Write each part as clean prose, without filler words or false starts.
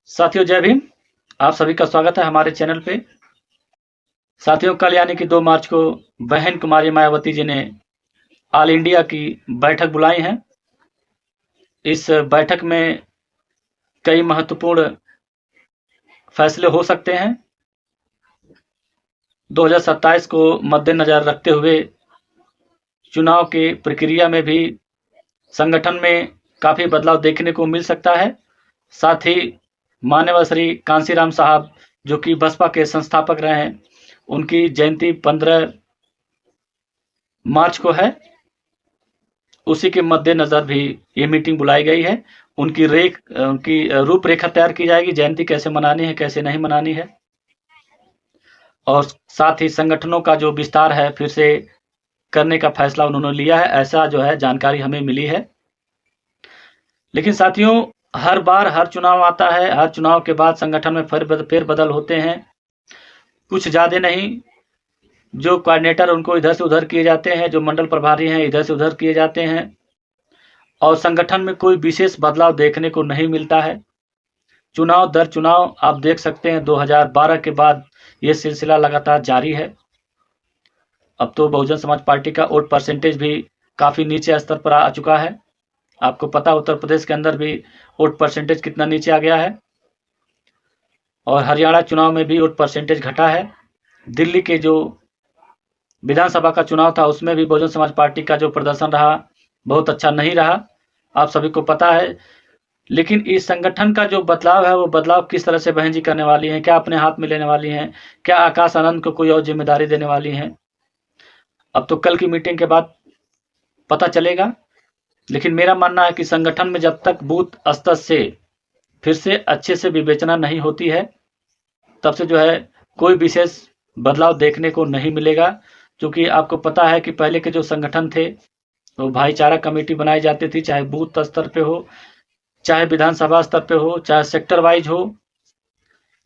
साथियों जय भीम। आप सभी का स्वागत है हमारे चैनल पे। साथियों कल यानी कि 2 मार्च को बहन कुमारी मायावती जी ने ऑल इंडिया की बैठक बुलाई है। इस बैठक में कई महत्वपूर्ण फैसले हो सकते हैं। 2027 को मद्देनजर रखते हुए चुनाव की प्रक्रिया में भी संगठन में काफी बदलाव देखने को मिल सकता है। साथ ही मान्यवर श्री कांसीराम साहब जो कि बसपा के संस्थापक रहे हैं, उनकी जयंती 15 मार्च को है। उसी के मद्देनजर भी ये मीटिंग बुलाई गई है। उनकी रूपरेखा तैयार की जाएगी, जयंती कैसे मनानी है, कैसे नहीं मनानी है, और साथ ही संगठनों का जो विस्तार है फिर से करने का फैसला उन्होंने लिया है, ऐसा जो है जानकारी हमें मिली है। लेकिन साथियों हर बार हर चुनाव आता है, हर चुनाव के बाद संगठन में फेरबदल होते हैं, कुछ ज्यादा नहीं। जो कोऑर्डिनेटर उनको इधर से उधर किए जाते हैं, जो मंडल प्रभारी हैं इधर से उधर किए जाते हैं, और संगठन में कोई विशेष बदलाव देखने को नहीं मिलता है। चुनाव दर चुनाव आप देख सकते हैं 2012 के बाद ये सिलसिला लगातार जारी है। अब तो बहुजन समाज पार्टी का वोट परसेंटेज भी काफी नीचे स्तर पर आ चुका है। आपको पता उत्तर प्रदेश के अंदर भी वोट परसेंटेज कितना नीचे आ गया है, और हरियाणा चुनाव में भी वोट परसेंटेज घटा है। दिल्ली के जो विधानसभा का चुनाव था उसमें भी बहुजन समाज पार्टी का जो प्रदर्शन रहा बहुत अच्छा नहीं रहा, आप सभी को पता है। लेकिन इस संगठन का जो बदलाव है वो बदलाव किस तरह से बहन जी करने वाली हैं, क्या अपने हाथ में लेने वाली हैं, क्या आकाश आनंद को कोई और जिम्मेदारी देने वाली हैं, अब तो कल की मीटिंग के बाद पता चलेगा। लेकिन मेरा मानना है कि संगठन में जब तक बूथ स्तर से फिर से अच्छे से विवेचना नहीं होती है तब से जो है कोई विशेष बदलाव देखने को नहीं मिलेगा। क्योंकि आपको पता है कि पहले के जो संगठन थे वो भाईचारा कमेटी बनाई जाती थी, चाहे बूथ स्तर पे हो, चाहे विधानसभा स्तर पे हो, चाहे सेक्टर वाइज हो।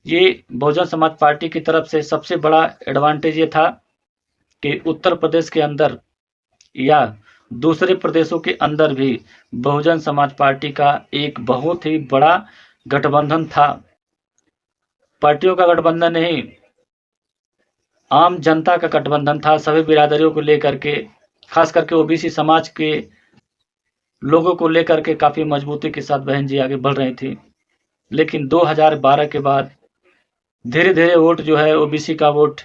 ये बहुजन समाज पार्टी की तरफ से सबसे बड़ा एडवांटेज ये था कि उत्तर प्रदेश के अंदर या दूसरे प्रदेशों के अंदर भी बहुजन समाज पार्टी का एक बहुत ही बड़ा गठबंधन था। पार्टियों का गठबंधन नहीं, आम जनता का गठबंधन था। सभी बिरादरियों को लेकर के, खास करके ओबीसी समाज के लोगों को लेकर के काफी मजबूती के साथ बहन जी आगे बढ़ रही थी। लेकिन 2012 के बाद धीरे धीरे वोट जो है ओबीसी का वोट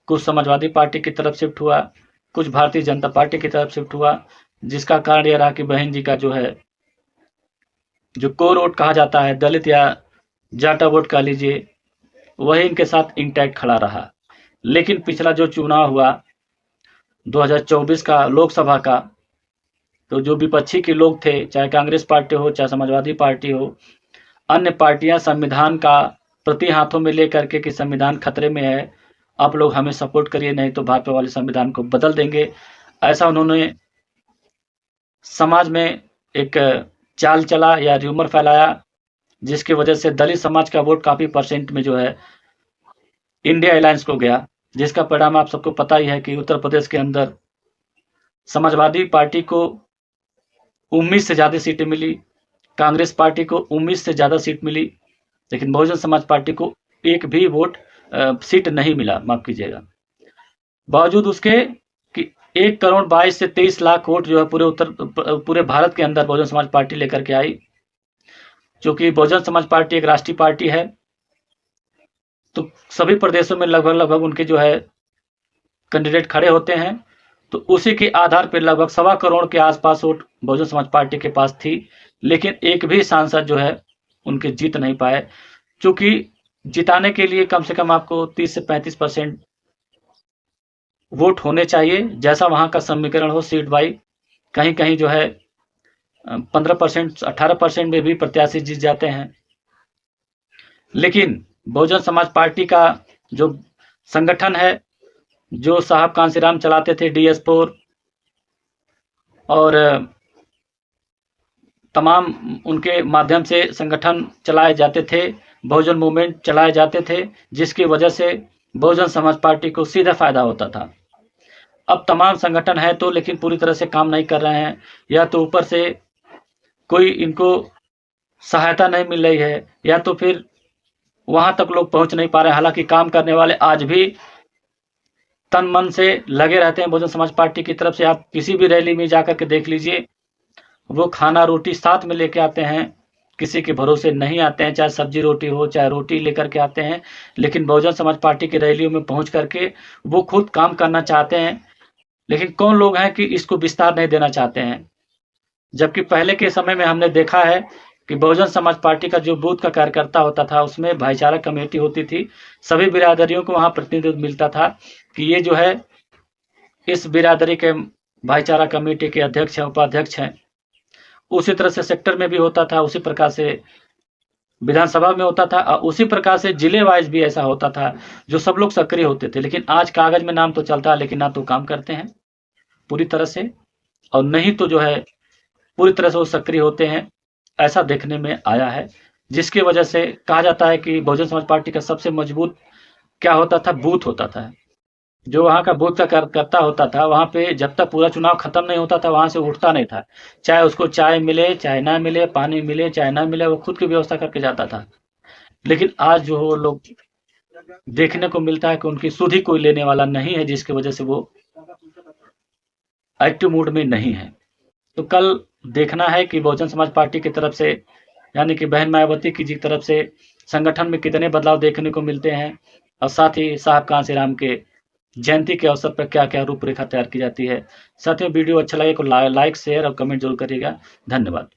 कुछ समाजवादी पार्टी की तरफ शिफ्ट हुआ, कुछ भारतीय जनता पार्टी की तरफ शिफ्ट हुआ, जिसका कारण यह रहा कि बहन जी का जो है जो कोर वोट कहा जाता है, दलित या जाटा वोट कह लीजिए, वही इनके साथ इंटैक्ट खड़ा रहा। लेकिन पिछला जो चुनाव हुआ 2024 का लोकसभा का, तो जो विपक्षी के लोग थे, चाहे कांग्रेस पार्टी हो, चाहे समाजवादी पार्टी हो, अन्य पार्टियां संविधान का प्रति हाथों में लेकर के कि संविधान खतरे में है, आप लोग हमें सपोर्ट करिए नहीं तो भाजपा वाले संविधान को बदल देंगे, ऐसा उन्होंने समाज में एक चाल चला या र्यूमर फैलाया, जिसकी वजह से दलित समाज का वोट काफी परसेंट में जो है इंडिया अलायंस को गया, जिसका परिणाम आप सबको पता ही है कि उत्तर प्रदेश के अंदर समाजवादी पार्टी को 19 से ज्यादा सीटें मिली, कांग्रेस पार्टी को 19 से ज्यादा सीट मिली, लेकिन बहुजन समाज पार्टी को एक भी वोट सीट नहीं मिला, माफ कीजिएगा। बावजूद उसके कि 1 करोड़ 22 से 23 लाख वोट जो है पूरे भारत के अंदर बहुजन समाज पार्टी लेकर के आई। क्योंकि बहुजन समाज पार्टी एक राष्ट्रीय पार्टी है, तो सभी प्रदेशों में लगभग उनके जो है कैंडिडेट खड़े होते हैं, तो उसी के आधार पर लगभग 1.25 करोड़ के आसपास वोट बहुजन समाज पार्टी के पास थी। लेकिन एक भी सांसद जो है उनके जीत नहीं पाए, क्योंकि जिताने के लिए कम से कम आपको 30 से 35% वोट होने चाहिए, जैसा वहां का समीकरण हो सीट वाइज। कहीं कहीं जो है 15% 18% में भी प्रत्याशी जीत जाते हैं। लेकिन बहुजन समाज पार्टी का जो संगठन है, जो साहब कांसीराम चलाते थे, DS4 और तमाम उनके माध्यम से संगठन चलाए जाते थे, बहुजन मूवमेंट चलाए जाते थे, जिसकी वजह से बहुजन समाज पार्टी को सीधा फायदा होता था। अब तमाम संगठन है तो लेकिन पूरी तरह से काम नहीं कर रहे हैं, या तो ऊपर से कोई इनको सहायता नहीं मिल रही है, या तो फिर वहां तक लोग पहुंच नहीं पा रहे हैं। हालांकि काम करने वाले आज भी तन मन से लगे रहते हैं बहुजन समाज पार्टी की तरफ से। आप किसी भी रैली में जाकर के देख लीजिए, वो खाना रोटी साथ में लेके आते हैं, किसी के भरोसे नहीं आते हैं, चाहे सब्जी रोटी हो चाहे रोटी लेकर के आते हैं। लेकिन बहुजन समाज पार्टी की रैलियों में पहुंच करके वो खुद काम करना चाहते हैं, लेकिन कौन लोग हैं कि इसको विस्तार नहीं देना चाहते हैं। जबकि पहले के समय में हमने देखा है कि बहुजन समाज पार्टी का जो बूथ का कार्यकर्ता होता था, उसमें भाईचारा कमेटी होती थी, सभी बिरादरियों को वहां प्रतिनिधित्व मिलता था कि ये जो है इस बिरादरी के भाईचारा कमेटी के अध्यक्ष हैं, उपाध्यक्ष हैं। उसी तरह से सेक्टर में भी होता था, उसी प्रकार से विधानसभा में होता था, और उसी प्रकार से जिले वाइज भी ऐसा होता था, जो सब लोग सक्रिय होते थे। लेकिन आज कागज में नाम तो चलता है, लेकिन ना तो काम करते हैं पूरी तरह से, और नहीं तो जो है पूरी तरह से वो सक्रिय होते हैं, ऐसा देखने में आया है। जिसकी वजह से कहा जाता है कि बहुजन समाज पार्टी का सबसे मजबूत क्या होता था, बूथ होता था। जो वहाँ का बूथ का कार्यकर्ता होता था, वहाँ पे जब तक पूरा चुनाव खत्म नहीं होता था, वहाँ से उठता नहीं था। चाहे उसको चाय मिले चाहे ना मिले, पानी मिले चाहे ना मिले, वो खुद की व्यवस्था करके जाता था। लेकिन आज जो वो लोग देखने को मिलता है कि उनकी सुध ही कोई लेने वाला नहीं है, जिसकी वजह से वो एक्टिव मूड में नहीं है। तो कल देखना है कि बहुजन समाज पार्टी की तरफ से, यानी कि बहन मायावती की जी तरफ से संगठन में कितने बदलाव देखने को मिलते हैं, और साथ ही साहब कांशीराम के जयंती के अवसर पर क्या क्या रूपरेखा तैयार की जाती है। साथ ही वीडियो अच्छा लगे तो लाइक शेयर और कमेंट जरूर करिएगा। धन्यवाद।